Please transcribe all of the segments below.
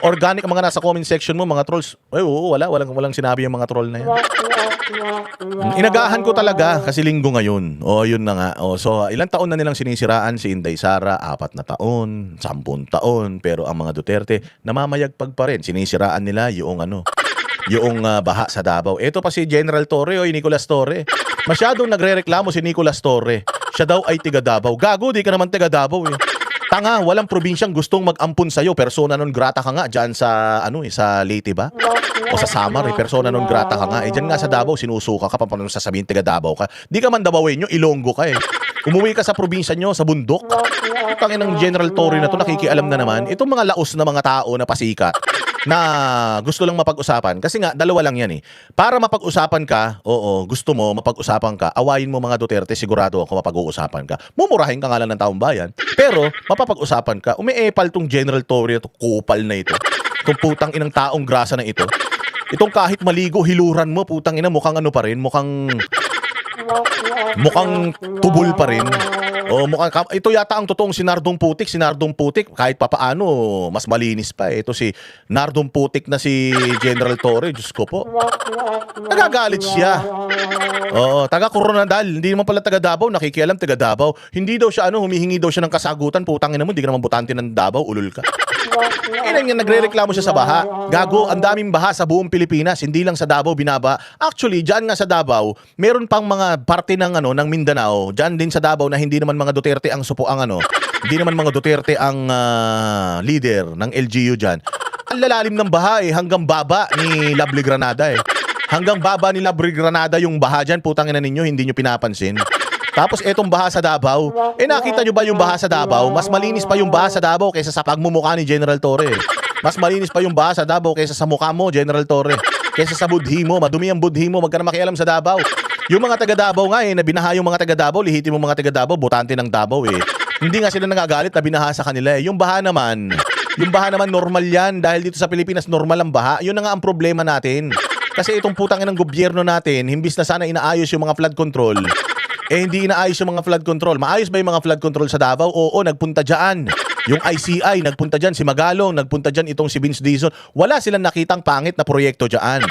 Organic ang mga nasa comment section mo, mga trolls. Ay, oo, walang sinabi yung mga troll na yan. Inagahan ko talaga kasi linggo ngayon. O, yun na nga. O, so, ilang taon na nilang sinisiraan si Inday Sara? 4 na taon, 10 taon. Pero ang mga Duterte, namamayagpag pa rin. Sinisiraan nila yung baha sa Davao. Ito pa si General Torre o Nicolas Torre. Masyadong nagrereklamo si Nicolas Torre. Siya daw ay tiga Davao. Gago, di ka naman tiga Davao eh. Tanga, walang probinsyang gustong mag-ampun sa'yo. Persona non grata ka nga dyan sa, sa Leyte ba? O sa Samar eh. Persona non grata ka nga. Eh, dyan nga sa Davao, sinusuka ka pa paano sasabihin tiga Davao ka. Di ka man Davaoenyo, Ilonggo ka eh. Umuwi ka sa probinsya nyo, sa bundok. Tangin ng General Torre na to, nakikialam na naman. Itong mga laos na mga tao na pasikat na gusto lang mapag-usapan. Kasi nga, dalawa lang yan eh. Para mapag-usapan ka, gusto mo mapag-usapan ka, awayin mo mga Duterte, sigurado ako mapag-uusapan ka. Mumurahin ka nga lang ng taong bayan. Pero, mapapag-usapan ka, umiepal tong General Torre, itong kupal na ito. Itong putang inang taong grasa na ito. Itong kahit maligo, hiluran mo, putang ina, mukhang ano pa rin, mukhang tubol pa rin. Ito yata ang totoong si Nardong Putik. Si Nardong Putik, kahit papaano, mas malinis pa. Ito si Nardong Putik na si General Torre. Diyos ko po. Nagagalit siya. Taga Coronadal. Hindi naman pala taga Davao. Nakikialam taga Davao. Hindi daw siya, humihingi daw siya ng kasagutan. Putangin mo, hindi ka naman butante ng Davao. Ulul ka. Nagre-reklamo siya sa baha. Gago, ang daming baha sa buong Pilipinas. Hindi lang sa Davao binaba. Actually, dyan nga sa Davao, meron pang mga parte ng Mindanao. Dyan din sa Davao na hindi naman mga Duterte ang hindi naman mga Duterte ang leader ng LGU dyan. Ang lalalim ng baha eh, hanggang baba ni Lovely Granada eh. Hanggang baba ni Lovely Granada yung baha dyan, putangin na ninyo, hindi nyo pinapansin. Tapos etong baha sa Davao, nakita nyo ba yung baha sa Davao? Mas malinis pa yung baha sa Davao kaysa sa pagmumukha ni General Torre. Mas malinis pa yung baha sa Davao kaysa sa mukha mo, General Torre. Kaysa sa budhi mo, madumi ang budhi mo, wag ka na makialam sa Davao. Yung mga taga Davao nga na binaha yung mga taga Davao, lihitin mo mga taga Davao, botante ng Davao eh. Hindi nga sila nagagalit na binaha sa kanila eh. Yung baha naman normal yan dahil dito sa Pilipinas normal ang baha. Yun na nga ang problema natin. Kasi itong putangin ng gobyerno natin, himbis na sana inaayos yung mga flood control, hindi inaayos yung mga flood control. Maayos ba yung mga flood control sa Davao? Oo, nagpunta dyan. Yung ICI, nagpunta dyan. Si Magalong, nagpunta dyan itong si Vince Dizon. Wala silang nakitang pangit na proyekto dyan.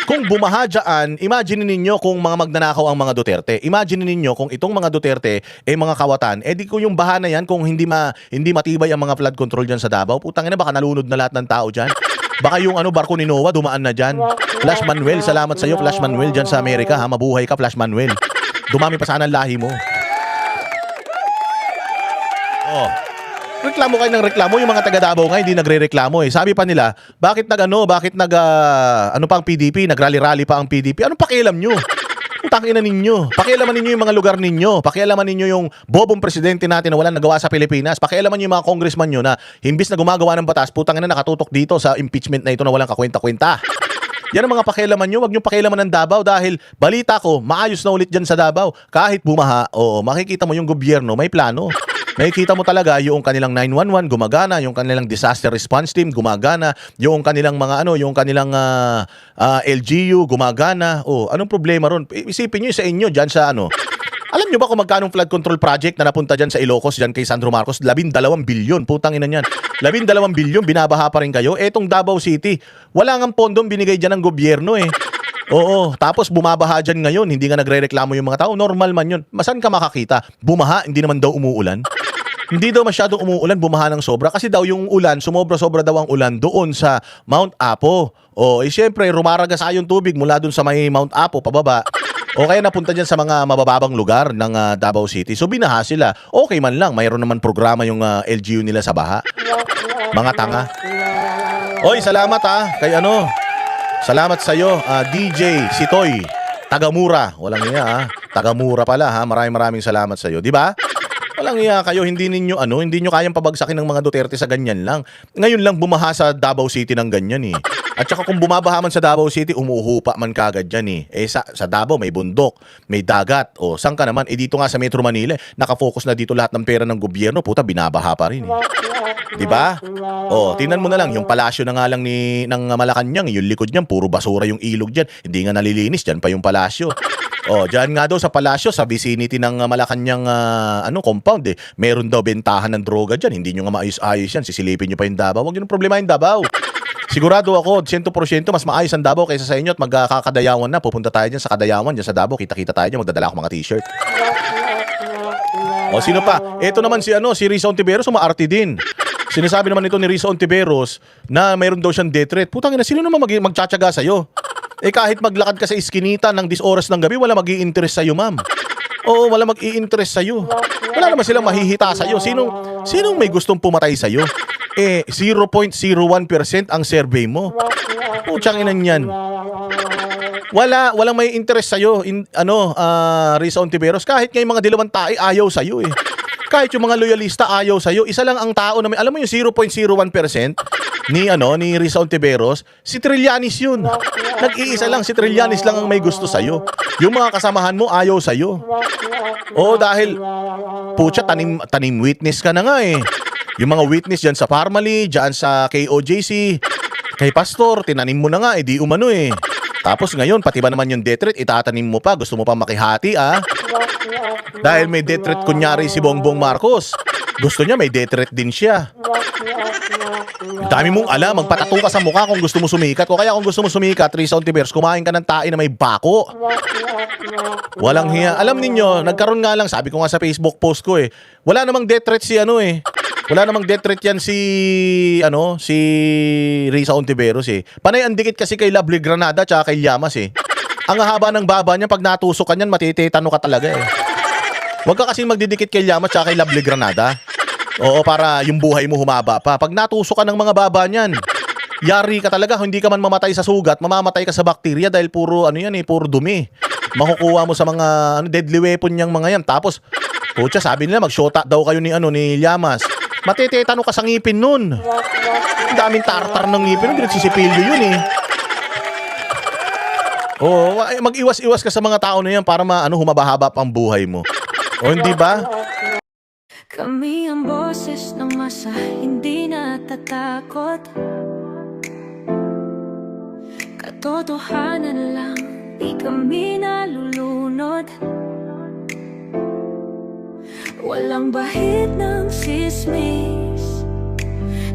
Kung bumaha dyan, imagine ninyo kung mga magnanakaw ang mga Duterte. Imagine ninyo kung itong mga Duterte mga kawatan. Di ko yung baha na yan kung hindi matibay ang mga flood control dyan sa Davao. Putangin na, baka nalunod na lahat ng tao dyan. Baka yung barko ni Noah dumaan na dyan. Flash Manuel, salamat sa'yo Flash Manuel dyan sa Amerika ha. Mabuhay ka Flash Manuel. Dumami pa sana ang lahi mo. Reklamo kayo ng reklamo. Yung mga taga Davao nga hindi nagre-reklamo eh. Sabi pa nila, bakit ang PDP? Nagrally-rally pa ang PDP. Anong pakialam nyo? Utangin na ninyo. Pakialaman ninyo yung mga lugar ninyo. Pakialaman ninyo yung bobong presidente natin na walang nagawa sa Pilipinas. Pakialaman nyo yung mga congressman nyo na himbis na gumagawa ng batas, putangin na nakatutok dito sa impeachment na ito na walang kakwenta-kwenta. Yan ang mga pakialaman nyo. Huwag nyo pakialaman ng Davao dahil balita ko, maayos na ulit dyan sa Davao. Kahit bumaha, makikita mo yung gobyerno, may plano. Makikita mo talaga yung kanilang 911 gumagana, yung kanilang disaster response team gumagana, yung kanilang LGU gumagana. Anong problema ron? Isipin nyo sa inyo dyan sa Alam nyo ba kung magkano flood control project na napunta dyan sa Ilocos, dyan kay Sandro Marcos? 12 bilyon. Putang ina niyan. 12 bilyon, binabaha pa rin kayo. Etong Davao City, wala nga pondong binigay dyan ng gobyerno eh. Tapos bumabaha dyan ngayon, hindi nga nagre-reklamo yung mga tao. Normal man yun. Masan ka makakita? Bumaha, hindi naman daw umuulan. Hindi daw masyadong umuulan, bumaha ng sobra. Kasi daw yung ulan, sumobra-sobra daw ang ulan doon sa Mount Apo. Siyempre, rumaragas yung tubig mula doon sa may Mount Apo, pababa. Kaya napunta dyan sa mga mabababang lugar ng Davao City. So binaha sila. Okay man lang, mayroon naman programa yung LGU nila sa baha. Mga tanga. Salamat kay salamat sa'yo, DJ Sitoy, Tagamura. Walang iya Tagamura pala Maraming salamat sa'yo, di ba? Walang iya kayo, hindi nyo kayang pabagsakin ng mga Duterte sa ganyan lang. Ngayon lang bumaha sa Davao City ng ganyan eh. At saka kung bumabaha man sa Davao City, umuhupa man kagad dyan eh. Sa Davao may bundok, may dagat. Saan ka naman? Dito nga sa Metro Manila, nakafocus na dito lahat ng pera ng gobyerno, binabaha pa rin eh. Diba? Tingnan mo na lang, yung palasyo na nga lang ng Malacanang, yung likod niyan, puro basura yung ilog dyan. Hindi nga nalilinis, dyan pa yung palasyo. Dyan nga daw sa palasyo, sa vicinity ng Malacanang compound meron daw bentahan ng droga dyan. Hindi nyo nga maayos-ayos yan. Sisilipin nyo pa yung Davao. Huwag nyo ng problema yung Davao. Sigurado ako, 100% mas maayos ang Davao kaysa sa inyo at magkakadayawan na. Pupunta tayo dyan sa Kadayawan, dyan sa Davao. Kita-kita tayo dyan, magdadala ako mga t-shirt. O sino pa? Ito naman si Risa Ontiveros, umaarte din. Sinasabi naman ito ni Risa Ontiveros na mayroon daw siyang death threat. Putang ina, sino naman magtsatsaga sa'yo? Kahit maglakad ka sa iskinita ng 10 oras ng gabi, wala mag-i-interest sa'yo, ma'am. Oo, wala mag-i-interest sa'yo. Wala naman silang mahihita sa'yo. Sinong may gustong pumatay sa'yo? 0.01% ang survey mo. Putsang inan yan. Walang may interest sa'yo. Risa Ontiveros. Kahit ngayong mga dilawang tae, ayaw sa'yo eh. Kahit yung mga loyalista ayaw sa'yo, isa lang ang tao na may, alam mo yung 0.01% ni Risa Ontiveros, si Trillanes yun. Nag-iisa lang, si Trillanes lang ang may gusto sa'yo. Yung mga kasamahan mo ayaw sa'yo. Oo, dahil putya, tanim witness ka na nga eh. Yung mga witness dyan sa Parmali, dyan sa KOJC, kay Pastor, tinanim mo na nga eh, di umano eh. Tapos ngayon, pati ba naman yung death threat, itatanim mo pa, gusto mo pa makihati ah. Dahil may death threat kunyari si Bongbong Marcos. Gusto niya may death threat din siya. Dami mong alam, magpatato ka sa mukha kung gusto mo sumikat. O kaya kung gusto mo sumikat, Risa Ontiveros, kumain ka ng tae na may bako. Walang hiya. Alam ninyo, nagkaroon nga lang, sabi ko nga sa Facebook post ko eh, wala namang death threat si wala namang death threat yan si Risa Ontiveros eh. Panay ang dikit kasi kay Lovely Granada tsaka kay Llamas eh. Ang haba ng baba niya, pag natuso ka niyan, matititano ka talaga eh. Huwag ka kasing magdidikit kay Llamas tsaka kay Lovely Granada. Oo, para yung buhay mo humaba pa. Pag natuso ka ng mga baba niyan, yari ka talaga. Hindi ka man mamatay sa sugat, mamamatay ka sa bakterya dahil puro puro dumi. Makukuha mo sa mga deadly weapon niyang mga yan. Tapos, putya, sabi nila mag-shota daw kayo ni Llamas. Matitetano ka sa ngipin nun. Ang daming tartar ng ngipin nun, sisipilyo yun eh. Oo, mag-iwas-iwas ka sa mga tao na yan para humaba-haba pang buhay mo. O hindi ba? Kami ang boses ng masa, hindi natatakot. Katotohanan lang, di kami nalulunod. Walang bahid ng sismis,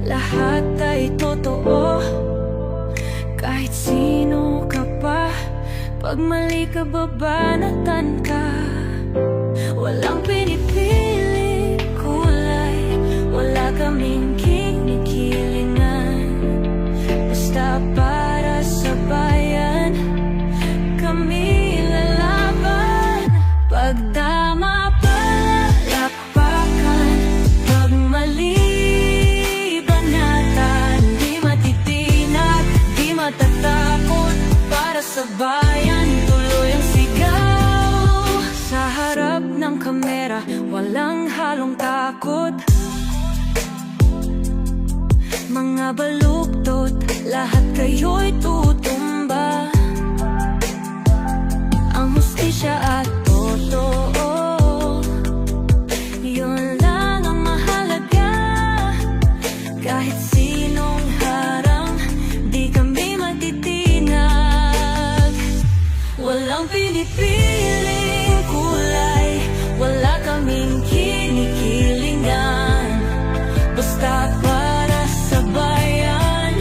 lahat ay totoo. Kahit sino ka pa, pag mali ka babanatan ka. Walang pinipiling kulay, wala kaming kinikilingan. Basta para sa bayan, kami lalaban. Pagdama palakpakan, pag mali banatan. Di matitinag, di matatakot, para sa bayan tuloy ang sigaw. Sa harap ng kamera, walang halong takot. Mga baluktot, lahat kayo'y tutumba. Ang hustisya at totoo, yun lang ang mahalaga. Kahit sinong harang, di kami matitinag. Walang pinipiling kulay, wala kaming kinikilingan. Basta para sa bayan,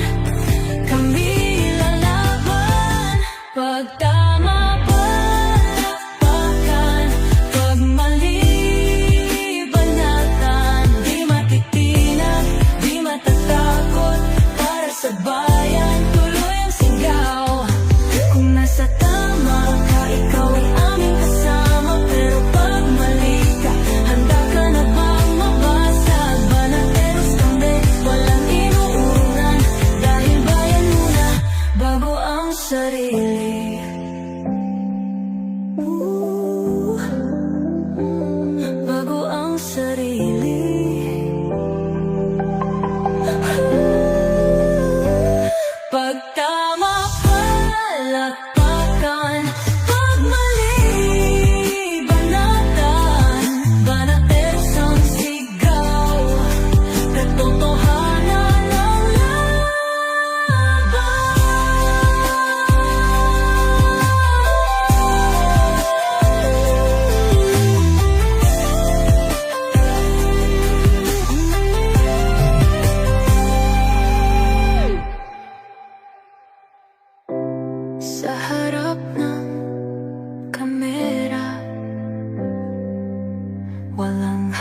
kami lalaban. Pag tama palakpakan, pag mali banatan. Di matitinag, di matatakot, para sa bayan tuloy ang sigaw. Kung nasa tama ka, ikaw ay aming kasama. Pero pag mali ka, handa ka na bang mabasag? Banateros kami, walang inuunan. Dahil bayan muna, bago ang sarili. Bago ang sarili. harap ng kamera. Walang